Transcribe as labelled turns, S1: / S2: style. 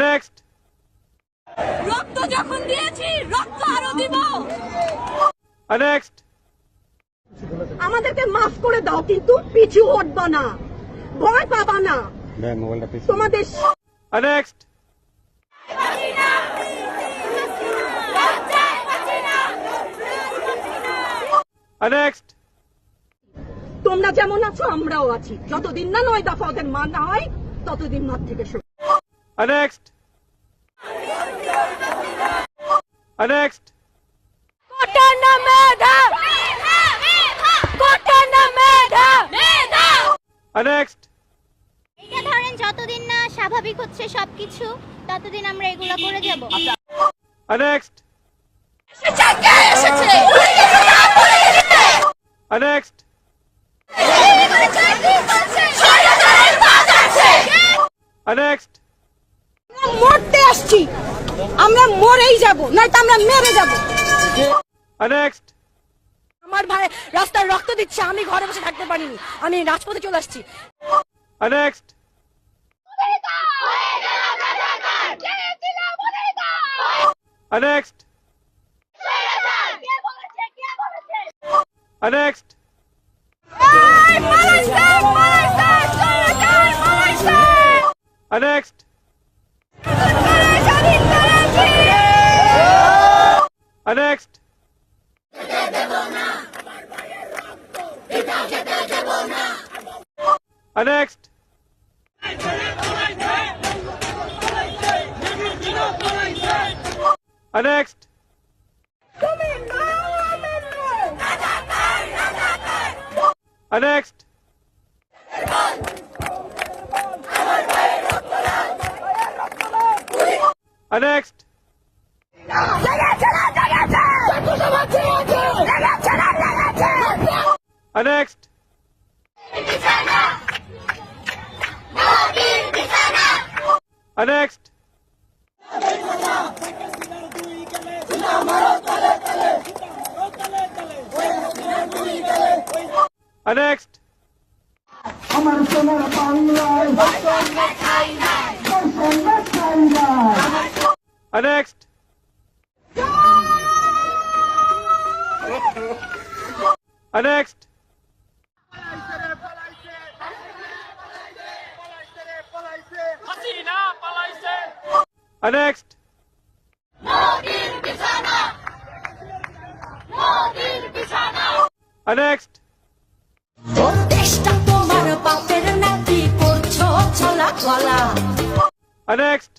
S1: Next.
S2: রক্ত যখন দিয়েছি রক্ত আরো দিব।
S1: Next.
S2: আমাদেরকে মাফ করে দাও, কিন্তু পিছু হটবা না, ভয় পাবা না তোমাদের।
S1: Next. Next.
S2: তোমরা যেমন আছো আমরাও আছি, যতদিন না 9 দফা ওদের মানা হয় ততদিন মাঠ থেকে শুরু।
S1: Next. Next.
S2: কোটা না মেধা, কোটা না মেধা, মেধা।
S1: Next.
S3: এটা ধরেন যতদিন না স্বাভাবিক হচ্ছে সবকিছু ততদিন আমরা এগুলা করে যাব।
S1: Next. Next. Next.
S2: মরতে আসছি, আমরা মরেই যাব, নয়তো আমরা মেরে যাব।
S1: Next.
S2: আমার ভাই রাস্তায় রক্ত দিচ্ছে, আমি ঘরে বসে থাকতে পারিনি, আমি রাজপথে চলে আসছি।
S1: Next. Next. Next. Next. Next. Next. Next. Next. Next. Next. Next. Next.
S4: আমার সোনার বাংলায়
S1: Next. Next. Next. Next.
S2: দেশটা তোমার বাপের নাতি, করছো ছলা গলা।
S1: Next.